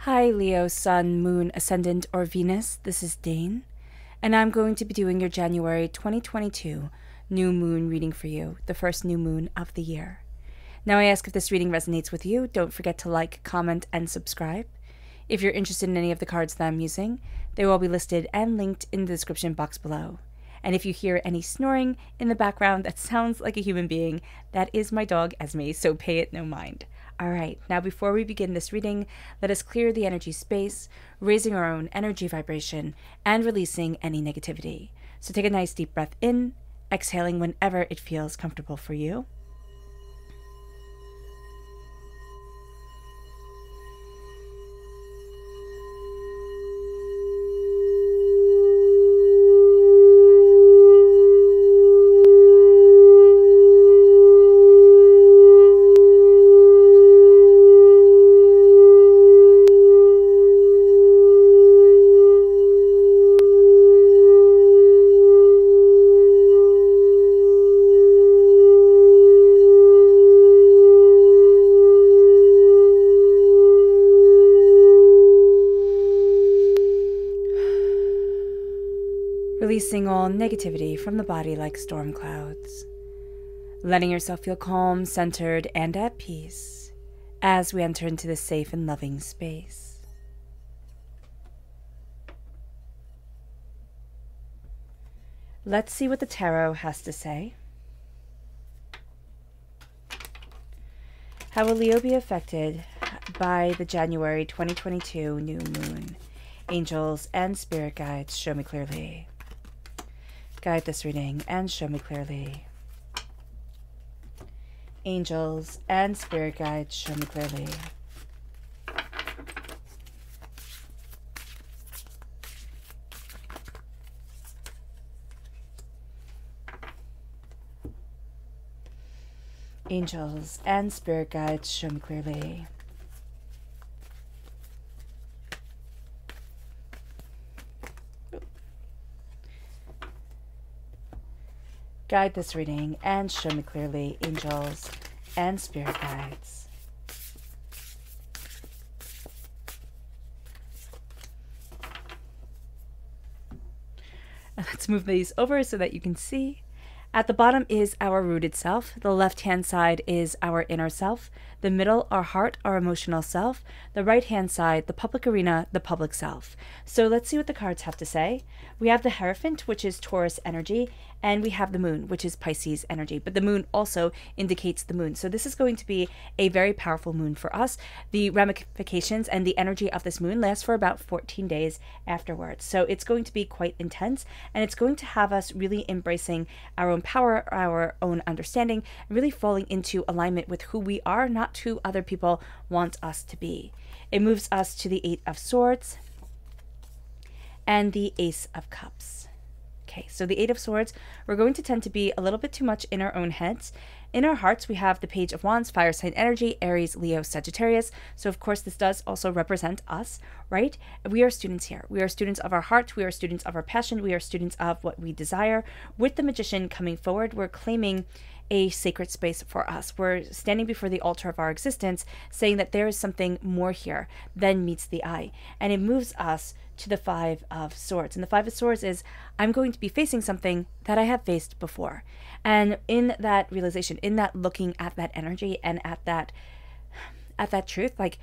Hi Leo, Sun, Moon, Ascendant, or Venus. This is Dane, and I'm going to be doing your January 2022 new moon reading for you, the first new moon of the year. Now I ask if this reading resonates with you, don't forget to like, comment, and subscribe. If you're interested in any of the cards that I'm using, they will be listed and linked in the description box below. And if you hear any snoring in the background that sounds like a human being, that is my dog Esme, so pay it no mind. Alright, now before we begin this reading, let us clear the energy space, raising our own energy vibration, and releasing any negativity. So take a nice deep breath in, exhaling whenever it feels comfortable for you. Releasing all negativity from the body like storm clouds. Letting yourself feel calm, centered, and at peace as we enter into this safe and loving space. Let's see what the tarot has to say. How will Leo be affected by the January 2022 new moon? Angels and spirit guides, show me clearly. Guide this reading and show me clearly. Angels and spirit guides, show me clearly. Angels and spirit guides, show me clearly. Guide this reading and show me clearly, angels and spirit guides. Let's move these over so that you can see. At the bottom is our rooted self. The left-hand side is our inner self. The middle, our heart, our emotional self. The right-hand side, the public arena, the public self. So let's see what the cards have to say. We have the Hierophant, which is Taurus energy, and we have the moon, which is Pisces energy. But the moon also indicates the moon. So this is going to be a very powerful moon for us. The ramifications and the energy of this moon lasts for about 14 days afterwards. So it's going to be quite intense, and it's going to have us really embracing our own power, our own understanding, and really falling into alignment with who we are, not who other people want us to be. It moves us to the Eight of Swords and the Ace of Cups. Okay, so the Eight of Swords, we're going to tend to be a little bit too much in our own heads. In our hearts, we have the Page of Wands, fire sign energy, Aries, Leo, Sagittarius. So of course, this does also represent us, right? We are students here. We are students of our heart. We are students of our passion. We are students of what we desire. With the Magician coming forward, we're claiming a sacred space for us. We're standing before the altar of our existence, saying that there is something more here than meets the eye. And it moves us to the Five of Swords. And the Five of Swords is, I'm going to be facing something that I have faced before. And in that realization, in that looking at that energy and at that truth, like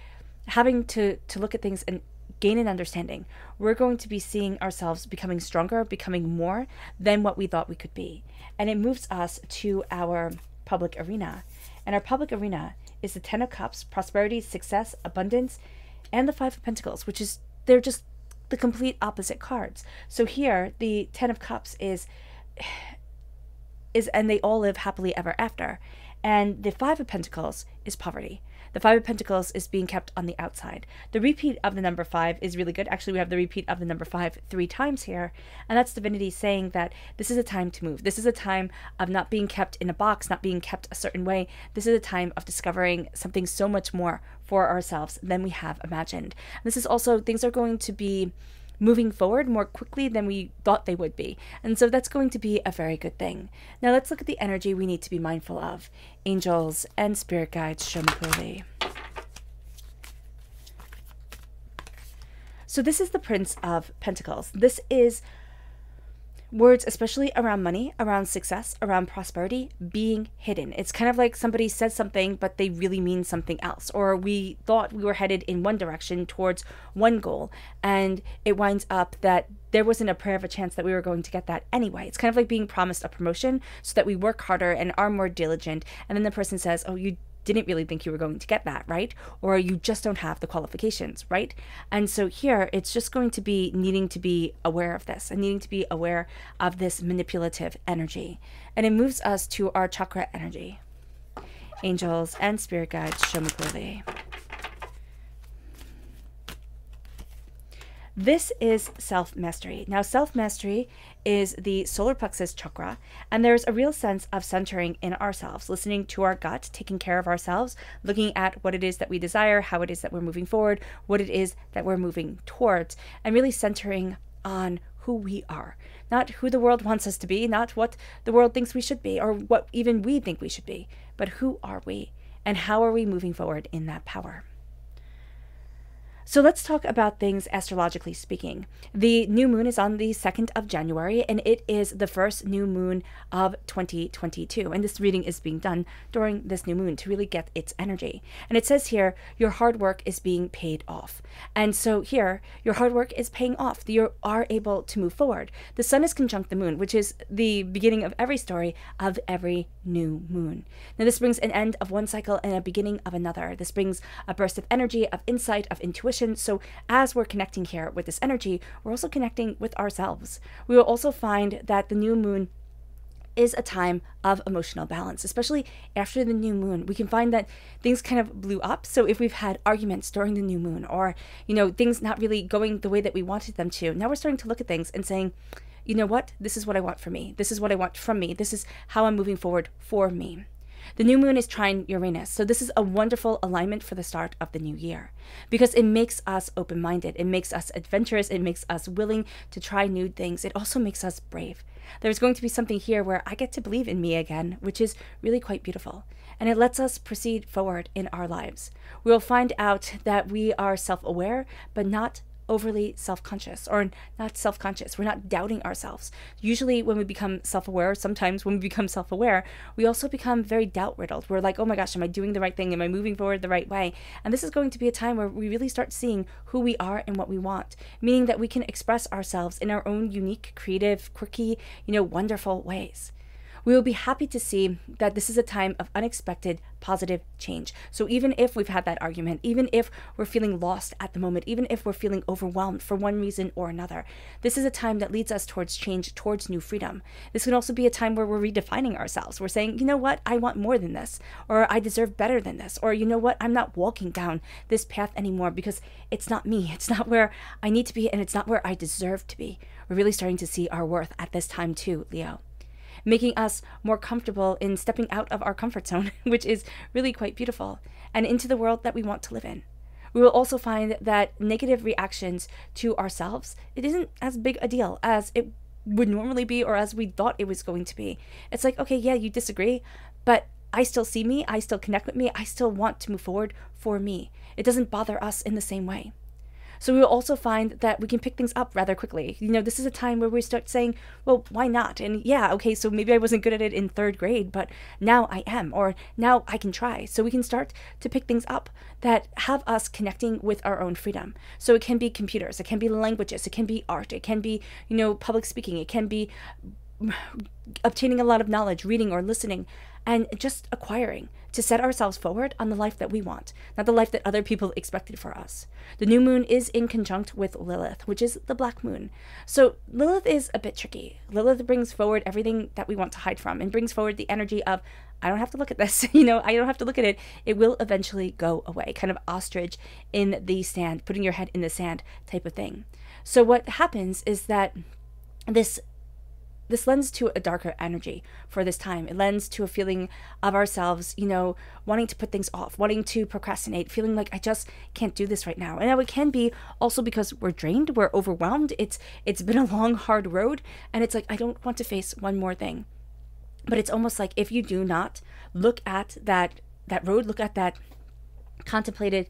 having to look at things and gain an understanding, we're going to be seeing ourselves becoming stronger, becoming more than what we thought we could be. And it moves us to our public arena. And our public arena is the Ten of Cups, prosperity, success, abundance, and the Five of Pentacles, which is, they're just the complete opposite cards. So here, the Ten of Cups is, and they all live happily ever after. And the Five of Pentacles is poverty. The Five of Pentacles is being kept on the outside. The repeat of the number 5 is really good. Actually, we have the repeat of the number 5 3 times here. And that's divinity saying that this is a time to move. This is a time of not being kept in a box, not being kept a certain way. This is a time of discovering something so much more for ourselves than we have imagined. This is also, things are going to be moving forward more quickly than we thought they would be. And so that's going to be a very good thing. Now let's look at the energy we need to be mindful of. Angels and spirit guides, show me clearly. So this is the Prince of Pentacles. This is words, especially around money, around success, around prosperity, being hidden. It's kind of like somebody says something, but they really mean something else. Or we thought we were headed in one direction towards one goal, and it winds up that there wasn't a prayer of a chance that we were going to get that anyway. It's kind of like being promised a promotion so that we work harder and are more diligent. And then the person says, oh, you didn't really think you were going to get that, right? Or you just don't have the qualifications, right? And so here, it's just going to be needing to be aware of this and needing to be aware of this manipulative energy. And it moves us to our chakra energy. Angels and spirit guides, show me clearly. This is self-mastery. Now, self-mastery is the solar plexus chakra, and there's a real sense of centering in ourselves, listening to our gut, taking care of ourselves, looking at what it is that we desire, how it is that we're moving forward, what it is that we're moving towards, and really centering on who we are, not who the world wants us to be, not what the world thinks we should be, or what even we think we should be, but who are we, and how are we moving forward in that power. So let's talk about things astrologically speaking. The new moon is on the 2nd of January, and it is the first new moon of 2022. And this reading is being done during this new moon to really get its energy. And it says here, your hard work is being paid off. And so here, your hard work is paying off. You are able to move forward. The sun is conjunct the moon, which is the beginning of every story of every new moon. Now this brings an end of one cycle and a beginning of another. This brings a burst of energy, of insight, of intuition. So as we're connecting here with this energy, we're also connecting with ourselves. We will also find that the new moon is a time of emotional balance, especially after the new moon. We can find that things kind of blew up. So if we've had arguments during the new moon, or, things not really going the way that we wanted them to, now we're starting to look at things and saying, you know what, this is what I want for me. This is what I want from me. This is how I'm moving forward for me. The new moon is trine Uranus, so this is a wonderful alignment for the start of the new year because it makes us open-minded, it makes us adventurous, it makes us willing to try new things. It also makes us brave. There's going to be something here where I get to believe in me again, which is really quite beautiful, and it lets us proceed forward in our lives. We will find out that we are self-aware, but not overly self-conscious, or not self-conscious. We're not doubting ourselves. Usually when we become self-aware, sometimes when we become self-aware, we also become very doubt-riddled. We're like, oh my gosh, am I doing the right thing? Am I moving forward the right way? And this is going to be a time where we really start seeing who we are and what we want, meaning that we can express ourselves in our own unique, creative, quirky, wonderful ways. We will be happy to see that this is a time of unexpected positive change. So even if we've had that argument, even if we're feeling lost at the moment, even if we're feeling overwhelmed for one reason or another, this is a time that leads us towards change, towards new freedom. This can also be a time where we're redefining ourselves. We're saying, you know what, I want more than this, or I deserve better than this, or you know what, I'm not walking down this path anymore because it's not me. It's not where I need to be, and it's not where I deserve to be. We're really starting to see our worth at this time too, Leo, making us more comfortable in stepping out of our comfort zone, which is really quite beautiful, and into the world that we want to live in. We will also find that negative reactions to ourselves, it isn't as big a deal as it would normally be, or as we thought it was going to be. It's like, okay, yeah, you disagree, but I still see me, I still connect with me, I still want to move forward for me. It doesn't bother us in the same way. So we will also find that we can pick things up rather quickly. This is a time where we start saying, well, why not? And yeah, okay, so maybe I wasn't good at it in 3rd grade, but now I am, or now I can try. So we can start to pick things up that have us connecting with our own freedom. So it can be computers, it can be languages, it can be art, it can be, public speaking, it can be obtaining a lot of knowledge, reading or listening, and just acquiring to set ourselves forward on the life that we want, not the life that other people expected for us. The new moon is in conjunct with Lilith, which is the black moon. So Lilith is a bit tricky. Lilith brings forward everything that we want to hide from and brings forward the energy of, I don't have to look at this, I don't have to look at it. It will eventually go away, kind of ostrich in the sand, putting your head in the sand type of thing. So what happens is that this lends to a darker energy for this time. It lends to a feeling of ourselves, wanting to put things off, wanting to procrastinate, feeling like I just can't do this right now. And now it can be also because we're drained, we're overwhelmed. It's been a long, hard road, and it's like, I don't want to face one more thing. But it's almost like if you do not look at that road, look at that contemplated,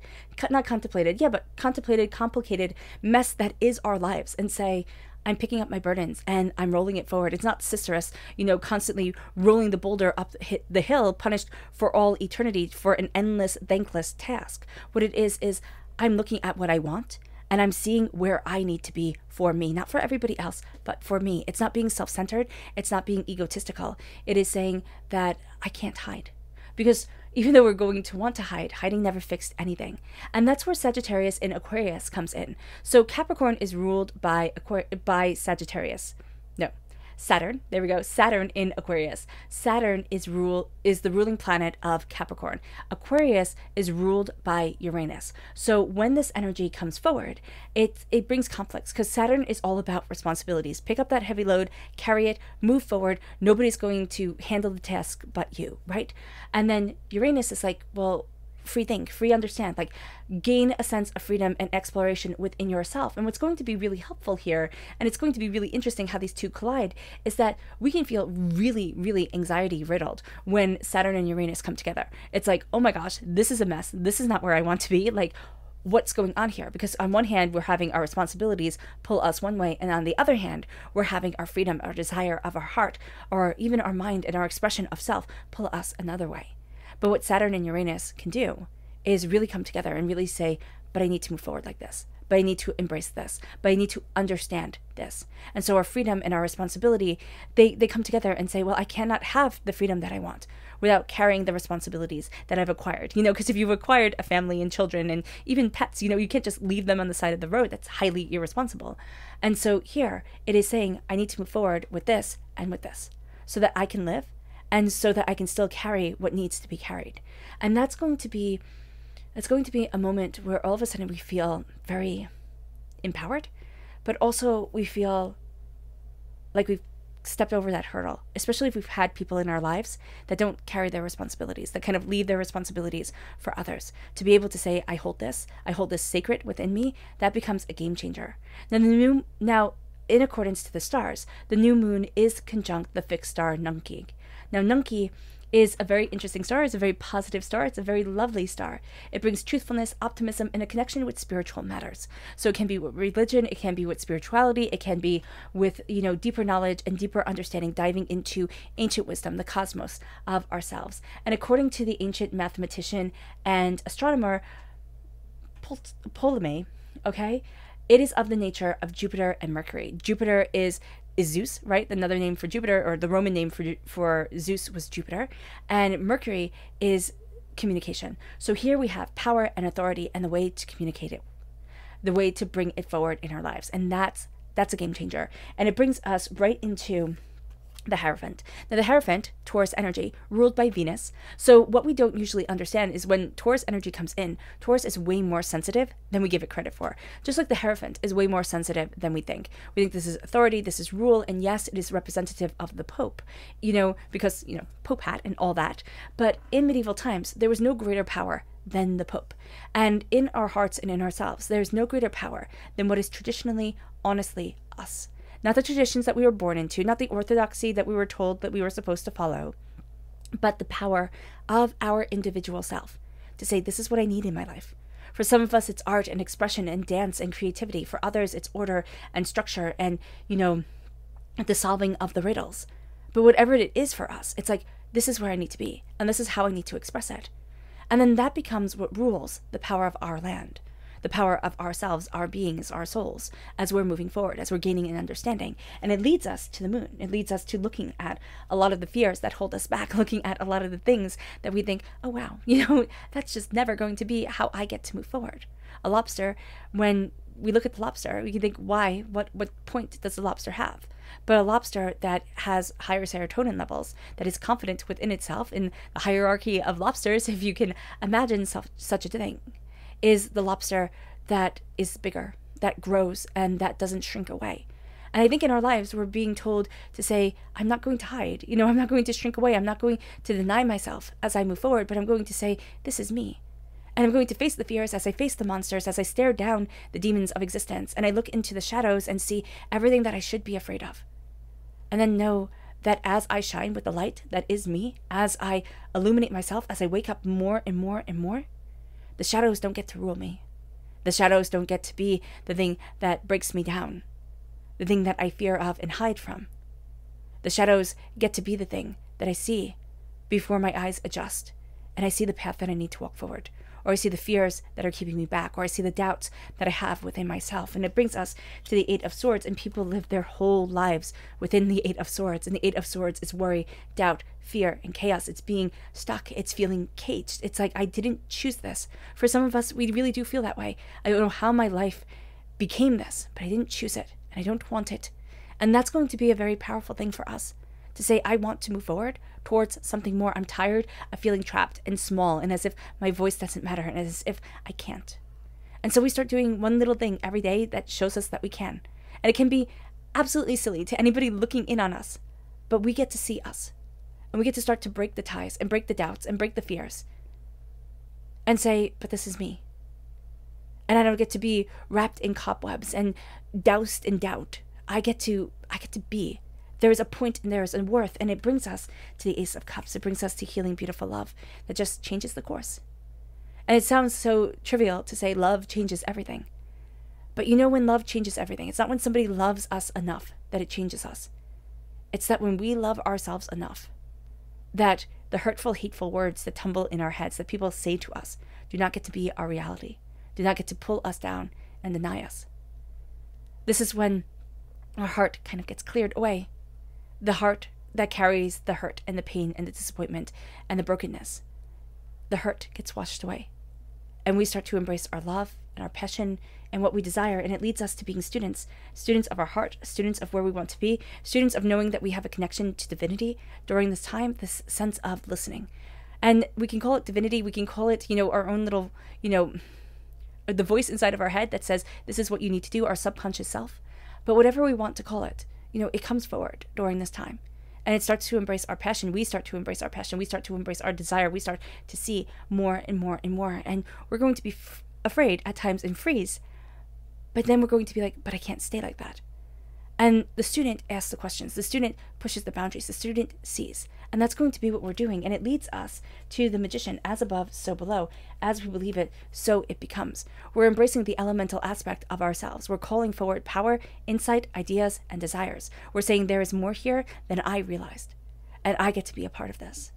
not contemplated, yeah, but contemplated, complicated mess that is our lives, and say, I'm picking up my burdens and I'm rolling it forward. It's not Sisyphus, constantly rolling the boulder up the hill, punished for all eternity for an endless, thankless task. What it is I'm looking at what I want and I'm seeing where I need to be for me, not for everybody else, but for me. It's not being self-centered. It's not being egotistical. It is saying that I can't hide, because even though we're going to want to hide, hiding never fixed anything. And that's where Sagittarius in Aquarius comes in. So Capricorn is ruled by Sagittarius. No, Saturn. There we go. Saturn in Aquarius. Saturn is the ruling planet of Capricorn. Aquarius is ruled by Uranus. So when this energy comes forward, it brings conflicts, because Saturn is all about responsibilities. Pick up that heavy load, carry it, move forward. Nobody's going to handle the task but you, right? And then Uranus is like, well, free think, free understand, like gain a sense of freedom and exploration within yourself. And what's going to be really helpful here, and it's going to be really interesting how these two collide, is that we can feel really, really anxiety riddled when Saturn and Uranus come together. It's like, oh my gosh, this is a mess. This is not where I want to be. Like, what's going on here? Because on one hand, we're having our responsibilities pull us one way, and on the other hand, we're having our freedom, our desire of our heart, or even our mind and our expression of self pull us another way. But what Saturn and Uranus can do is really come together and really say, but I need to move forward like this. But I need to embrace this. But I need to understand this. And so our freedom and our responsibility, they come together and say, well, I cannot have the freedom that I want without carrying the responsibilities that I've acquired. Because if you've acquired a family and children and even pets, you can't just leave them on the side of the road. That's highly irresponsible. And so here it is saying, I need to move forward with this and with this so that I can live, and so that I can still carry what needs to be carried. And that's going to be a moment where all of a sudden we feel very empowered, but also we feel like we've stepped over that hurdle, especially if we've had people in our lives that don't carry their responsibilities, that kind of leave their responsibilities for others. To be able to say, I hold this sacred within me, that becomes a game changer. Now, in accordance to the stars, the new moon is conjunct the fixed star Nunki. Now, Nunki is a very interesting star. It's a very positive star. It's a very lovely star. It brings truthfulness, optimism, and a connection with spiritual matters. So it can be with religion, it can be with spirituality, it can be with, deeper knowledge and deeper understanding, diving into ancient wisdom, the cosmos of ourselves. And according to the ancient mathematician and astronomer Ptolemy, okay, it is of the nature of Jupiter and Mercury. Jupiter is Zeus, right? Another name for Jupiter, or the Roman name for Zeus was Jupiter. And Mercury is communication. So here we have power and authority and the way to communicate it, the way to bring it forward in our lives. And that's a game changer. And it brings us right into the Hierophant. Now, the Hierophant, Taurus energy, ruled by Venus. So what we don't usually understand is when Taurus energy comes in, Taurus is way more sensitive than we give it credit for. Just like the Hierophant is way more sensitive than we think. We think this is authority, this is rule, and yes, it is representative of the Pope, because, Pope hat and all that. But in medieval times, there was no greater power than the Pope. And in our hearts and in ourselves, there's no greater power than what is traditionally, honestly, us. Not the traditions that we were born into, not the orthodoxy that we were told that we were supposed to follow, but the power of our individual self to say, this is what I need in my life. For some of us, it's art and expression and dance and creativity. For others, it's order and structure and, the solving of the riddles. But whatever it is for us, it's like, this is where I need to be, and this is how I need to express it. And then that becomes what rules the power of our land. The power of ourselves, our beings, our souls, as we're moving forward, as we're gaining an understanding. And it leads us to the moon. It leads us to looking at a lot of the fears that hold us back, looking at a lot of the things that we think, oh, wow, that's just never going to be how I get to move forward. A lobster, when we look at the lobster, we can think, why? What point does the lobster have? But a lobster that has higher serotonin levels, that is confident within itself in the hierarchy of lobsters, if you can imagine such a thing, is the lobster that is bigger, that grows, and that doesn't shrink away. And I think in our lives, we're being told to say, I'm not going to hide. I'm not going to shrink away. I'm not going to deny myself as I move forward, but I'm going to say, this is me. And I'm going to face the fears as I face the monsters, as I stare down the demons of existence, and I look into the shadows and see everything that I should be afraid of. And then know that as I shine with the light that is me, as I illuminate myself, as I wake up more and more and more, The shadows don't get to rule me. The shadows don't get to be the thing that breaks me down, the thing that I fear of and hide from. The shadows get to be the thing that I see before my eyes adjust, and I see the path that I need to walk forward, or I see the fears that are keeping me back, or I see the doubts that I have within myself. And it brings us to the Eight of Swords, and people live their whole lives within the Eight of Swords. And the Eight of Swords is worry, doubt, fear, and chaos. It's being stuck. It's feeling caged. It's like, I didn't choose this. For some of us, we really do feel that way. I don't know how my life became this, but I didn't choose it, and I don't want it. And that's going to be a very powerful thing for us, to say, I want to move forward towards something more. I'm tired of feeling trapped and small, and as if my voice doesn't matter, and as if I can't. And so we start doing one little thing every day that shows us that we can. And it can be absolutely silly to anybody looking in on us, but we get to see us. And we get to start to break the ties and break the doubts and break the fears and say, but this is me. And I don't get to be wrapped in cobwebs and doused in doubt. I get to be. There is a point and there is a worth, and it brings us to the Ace of Cups. It brings us to healing, beautiful love that just changes the course. And it sounds so trivial to say love changes everything. But you know when love changes everything, it's not when somebody loves us enough that it changes us. It's that when we love ourselves enough, that the hurtful, hateful words that tumble in our heads, that people say to us, do not get to be our reality, do not get to pull us down and deny us. This is when our heart kind of gets cleared away. The heart that carries the hurt and the pain and the disappointment and the brokenness. The hurt gets washed away. And we start to embrace our love and our passion and what we desire. And it leads us to being students. Students of our heart, students of where we want to be, students of knowing that we have a connection to divinity during this time, this sense of listening. And we can call it divinity. We can call it, our own little, the voice inside of our head that says, this is what you need to do, our subconscious self. But whatever we want to call it, it comes forward during this time. And it starts to embrace our passion. We start to embrace our passion. We start to embrace our desire. We start to see more and more and more. And we're going to be afraid at times and freeze. But then we're going to be like, but I can't stay like that. And the student asks the questions. The student pushes the boundaries. The student sees. And that's going to be what we're doing. And it leads us to the Magician, as above, so below. As we believe it, so it becomes. We're embracing the elemental aspect of ourselves. We're calling forward power, insight, ideas, and desires. We're saying there is more here than I realized. And I get to be a part of this.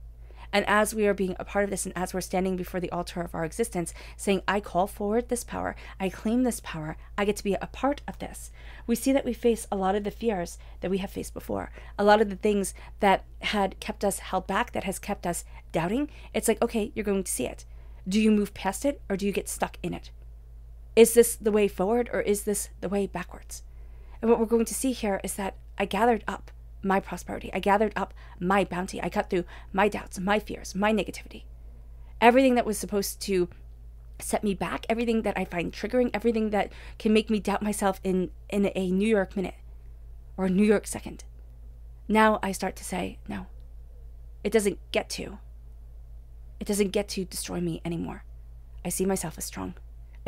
And as we are being a part of this, and as we're standing before the altar of our existence, saying, I call forward this power, I claim this power, I get to be a part of this, we see that we face a lot of the fears that we have faced before, a lot of the things that had kept us held back, that has kept us doubting. It's like, okay, you're going to see it. Do you move past it, or do you get stuck in it? Is this the way forward, or is this the way backwards? And what we're going to see here is that I gathered up my prosperity. I gathered up my bounty. I cut through my doubts, my fears, my negativity. Everything that was supposed to set me back, everything that I find triggering, everything that can make me doubt myself in a New York minute or a New York second. Now I start to say, no, it doesn't get to destroy me anymore. I see myself as strong.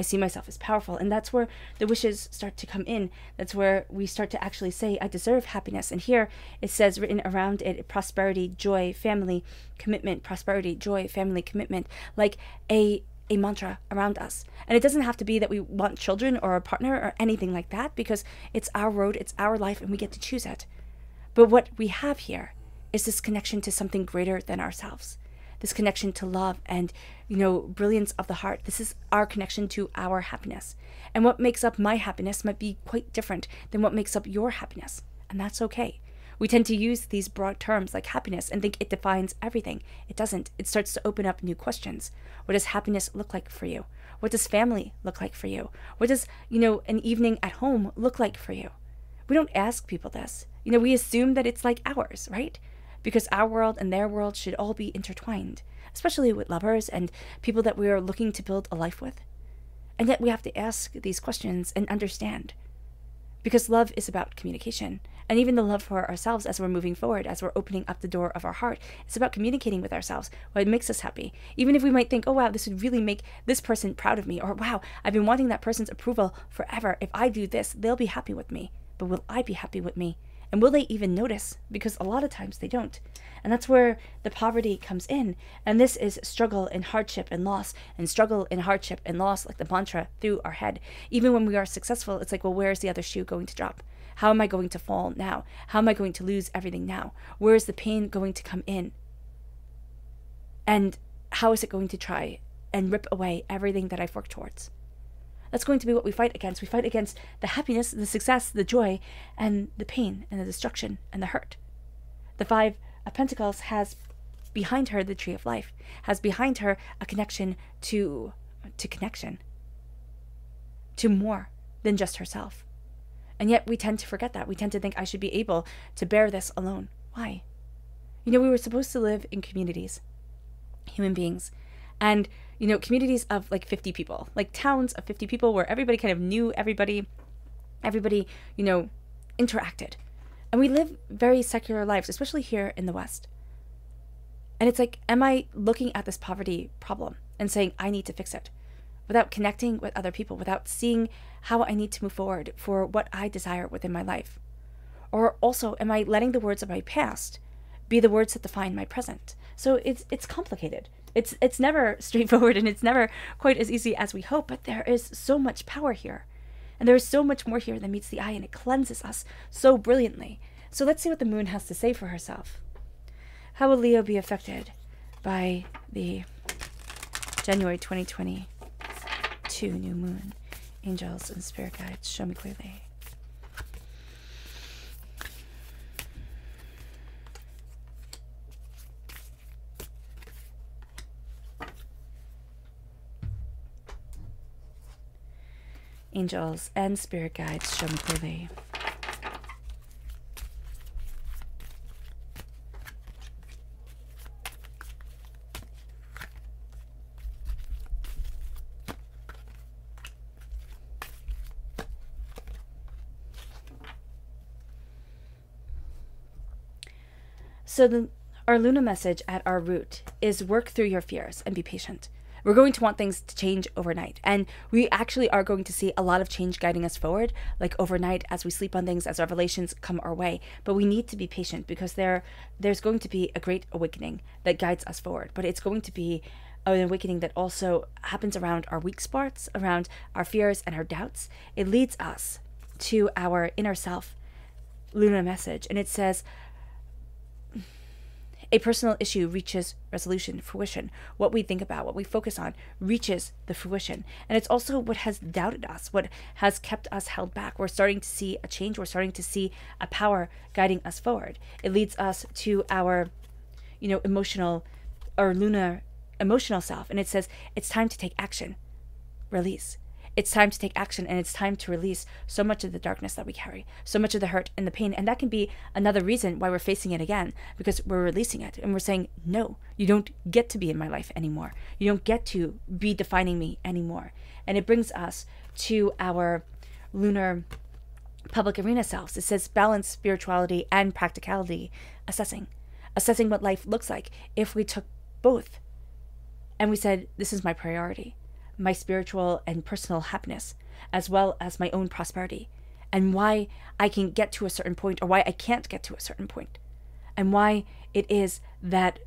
I see myself as powerful. And that's where the wishes start to come in. That's where we start to actually say, I deserve happiness. And here it says, written around it, prosperity, joy, family, commitment, prosperity, joy, family, commitment, like a mantra around us. And it doesn't have to be that we want children or a partner or anything like that, because it's our road, it's our life, and we get to choose it. But what we have here is this connection to something greater than ourselves. This connection to love and, brilliance of the heart. This is our connection to our happiness. And what makes up my happiness might be quite different than what makes up your happiness. And that's okay. We tend to use these broad terms like happiness and think it defines everything. It doesn't. It starts to open up new questions. What does happiness look like for you? What does family look like for you? What does, an evening at home look like for you? We don't ask people this. We assume that it's like ours, right? Because our world and their world should all be intertwined, especially with lovers and people that we are looking to build a life with. And yet we have to ask these questions and understand. Because love is about communication. And even the love for ourselves as we're moving forward, as we're opening up the door of our heart, it's about communicating with ourselves what makes us happy. Even if we might think, oh wow, this would really make this person proud of me. Or wow, I've been wanting that person's approval forever. If I do this, they'll be happy with me. But will I be happy with me? And will they even notice? Because a lot of times they don't. And that's where the poverty comes in. And this is struggle and hardship and loss, and struggle and hardship and loss, like the mantra through our head. Even when we are successful, it's like, well, where's the other shoe going to drop? How am I going to fall now? How am I going to lose everything now? Where is the pain going to come in? And how is it going to try and rip away everything that I've worked towards? That's going to be what we fight against. We fight against the happiness, the success, the joy, and the pain, and the destruction, and the hurt. The Five of Pentacles has behind her the Tree of Life, has behind her a connection to connection, to more than just herself. And yet we tend to forget that. We tend to think, I should be able to bear this alone. Why? We were supposed to live in communities, human beings, and communities of like 50 people, like towns of 50 people, where everybody kind of knew everybody, interacted. And we live very secular lives, especially here in the West. And it's like, am I looking at this poverty problem and saying, I need to fix it, without connecting with other people, without seeing how I need to move forward for what I desire within my life? Or also, am I letting the words of my past be the words that define my present? So it's complicated. It's never straightforward, and it's never quite as easy as we hope, but there is so much power here. And there is so much more here than meets the eye, and it cleanses us so brilliantly. So let's see what the moon has to say for herself. How will Leo be affected by the January 2022 new moon? Angels and spirit guides, show me clearly. Angels and spirit guides, show me clearly. So our Lunar message at our root is work through your fears and be patient. We're going to want things to change overnight. And we actually are going to see a lot of change guiding us forward, like overnight, as we sleep on things, as revelations come our way. But we need to be patient, because there's going to be a great awakening that guides us forward. But it's going to be an awakening that also happens around our weak spots, around our fears and our doubts. It leads us to our inner self, Lunar message. And it says, a personal issue reaches resolution, fruition. What we think about, what we focus on, reaches the fruition. And it's also what has doubted us, what has kept us held back. We're starting to see a change. We're starting to see a power guiding us forward. It leads us to our, emotional or lunar emotional self. And it says, it's time to take action. Release. It's time to take action, and it's time to release so much of the darkness that we carry, so much of the hurt and the pain. And that can be another reason why we're facing it again, because we're releasing it and we're saying, no, you don't get to be in my life anymore. You don't get to be defining me anymore. And it brings us to our lunar public arena selves. It says balance spirituality and practicality, assessing what life looks like if we took both. And we said, this is my priority. My spiritual and personal happiness, as well as my own prosperity, and why I can get to a certain point, or why I can't get to a certain point, and why it is that,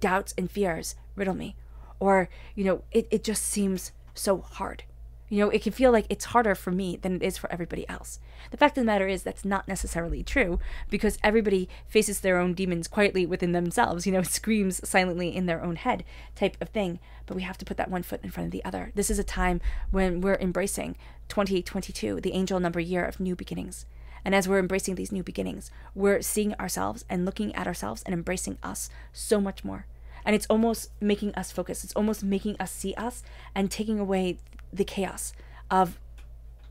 doubts and fears riddle me, or, it just seems so hard. It can feel like it's harder for me than it is for everybody else. The fact of the matter is that's not necessarily true, because everybody faces their own demons quietly within themselves, screams silently in their own head type of thing. But we have to put that one foot in front of the other. This is a time when we're embracing 2022, the angel number year of new beginnings. And as we're embracing these new beginnings, we're seeing ourselves and looking at ourselves and embracing us so much more. And it's almost making us focus. It's almost making us see us and taking away the chaos of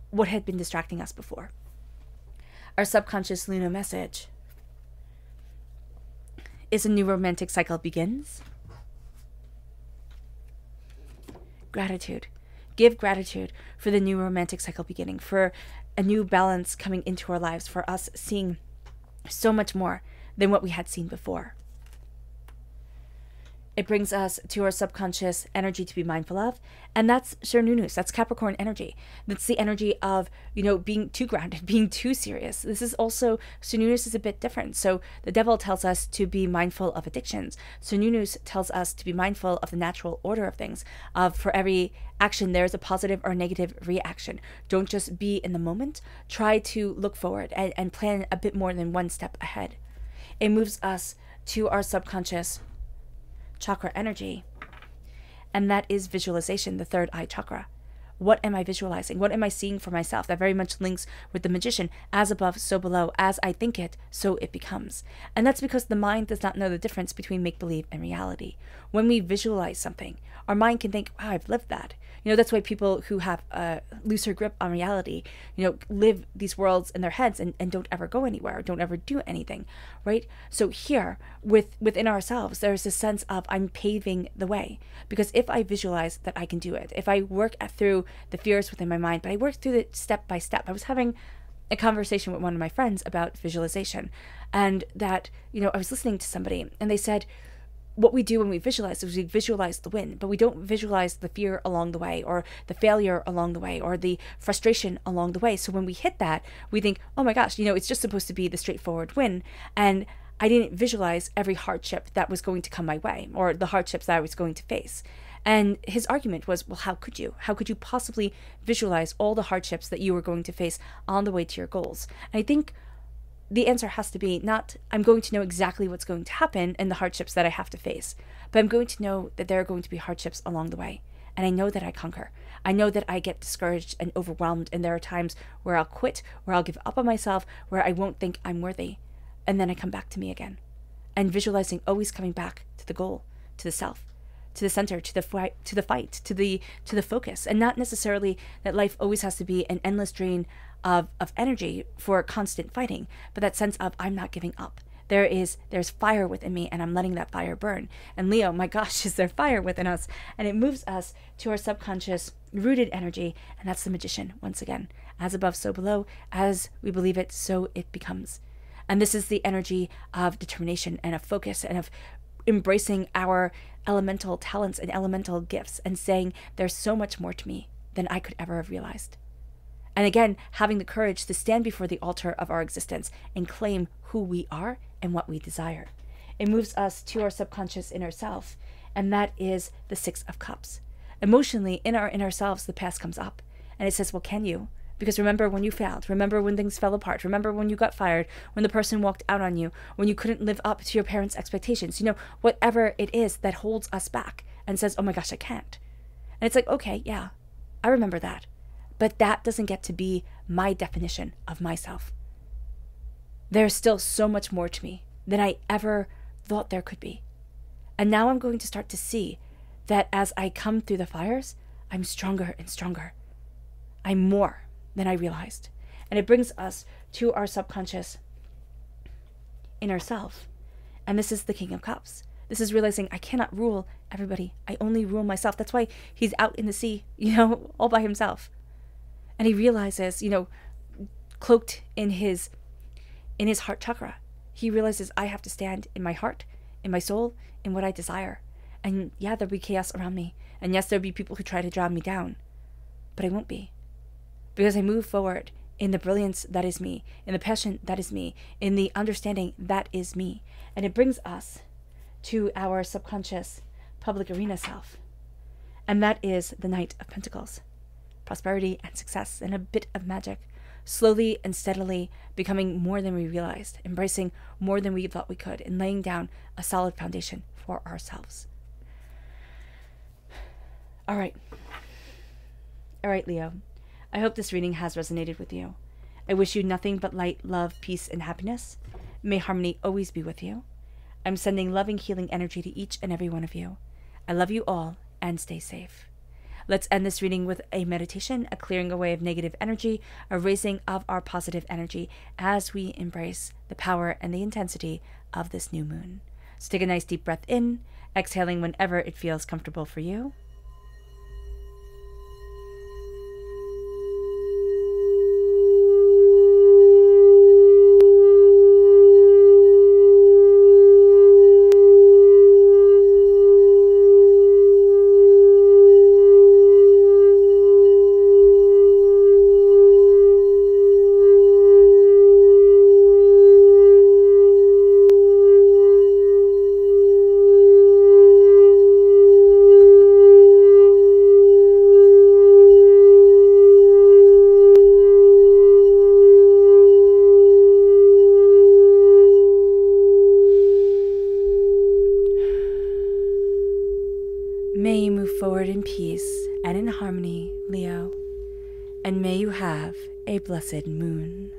what had been distracting us before. Our subconscious lunar message is a new romantic cycle begins. Gratitude. Give gratitude for the new romantic cycle beginning, for a new balance coming into our lives, for us seeing so much more than what we had seen before. It brings us to our subconscious energy to be mindful of, and that's Cernunnos. That's Capricorn energy. That's the energy of, being too grounded, being too serious. This is also, Cernunnos is a bit different. So the devil tells us to be mindful of addictions. Cernunnos tells us to be mindful of the natural order of things, of for every action, there's a positive or negative reaction. Don't just be in the moment. Try to look forward and plan a bit more than one step ahead. It moves us to our subconscious chakra energy, and that is visualization, the third eye chakra. What am I visualizing? What am I seeing for myself? That very much links with the magician. As above, so below. As I think it, so it becomes. And that's because the mind does not know the difference between make-believe and reality. When we visualize something, our mind can think, wow, I've lived that. That's why people who have a looser grip on reality, live these worlds in their heads and don't ever go anywhere, don't ever do anything, right? So here, within ourselves, there's a sense of I'm paving the way. Because if I visualize that I can do it, if I work through the fears within my mind, but I work through it step by step. I was having a conversation with one of my friends about visualization, and that, I was listening to somebody, and they said, what we do when we visualize is we visualize the win, but we don't visualize the fear along the way, or the failure along the way, or the frustration along the way. So when we hit that, we think, oh my gosh, it's just supposed to be the straightforward win. And I didn't visualize every hardship that was going to come my way, or the hardships that I was going to face. And his argument was, well, how could you? How could you possibly visualize all the hardships that you were going to face on the way to your goals? And I think the answer has to be not, I'm going to know exactly what's going to happen and the hardships that I have to face, but I'm going to know that there are going to be hardships along the way. And I know that I conquer. I know that I get discouraged and overwhelmed, and there are times where I'll quit, where I'll give up on myself, where I won't think I'm worthy. And then I come back to me again. And visualizing always coming back to the goal, to the self, to the center, to the fight, to the focus. And not necessarily that life always has to be an endless drain of energy for constant fighting, but that sense of I'm not giving up. There's fire within me, and I'm letting that fire burn. And Leo, my gosh, is there fire within us? And it moves us to our subconscious rooted energy, and that's the magician once again. As above, so below. As we believe it, so it becomes. And this is the energy of determination and of focus and of embracing our elemental talents and elemental gifts and saying there's so much more to me than I could ever have realized. And again, having the courage to stand before the altar of our existence and claim who we are and what we desire. It moves us to our subconscious inner self, and that is the Six of Cups. Emotionally, in our inner selves, the past comes up, and it says, well, can you? Because remember when you failed, remember when things fell apart, remember when you got fired, when the person walked out on you, when you couldn't live up to your parents' expectations, whatever it is that holds us back and says, oh my gosh, I can't. And it's like, okay, yeah, I remember that. But that doesn't get to be my definition of myself. There's still so much more to me than I ever thought there could be. And now I'm going to start to see that as I come through the fires, I'm stronger and stronger. I'm more than I realized. And it brings us to our subconscious inner self. And this is the King of Cups. This is realizing I cannot rule everybody. I only rule myself. That's why he's out in the sea, all by himself. And he realizes, cloaked in his heart chakra, he realizes I have to stand in my heart, in my soul, in what I desire. And yeah, there'll be chaos around me. And yes, there'll be people who try to drag me down. But I won't be. Because I move forward in the brilliance that is me, in the passion that is me, in the understanding that is me. And it brings us to our subconscious public arena self. And that is the Knight of Pentacles. Prosperity and success and a bit of magic, slowly and steadily becoming more than we realized, embracing more than we thought we could, and laying down a solid foundation for ourselves. All right, Leo. I hope this reading has resonated with you. I wish you nothing but light, love, peace, and happiness. May harmony always be with you. I'm sending loving, healing energy to each and every one of you. I love you all, and stay safe. Let's end this reading with a meditation, a clearing away of negative energy, a raising of our positive energy as we embrace the power and the intensity of this new moon. So take a nice deep breath in, exhaling whenever it feels comfortable for you. May you move forward in peace and in harmony, Leo, and may you have a blessed moon.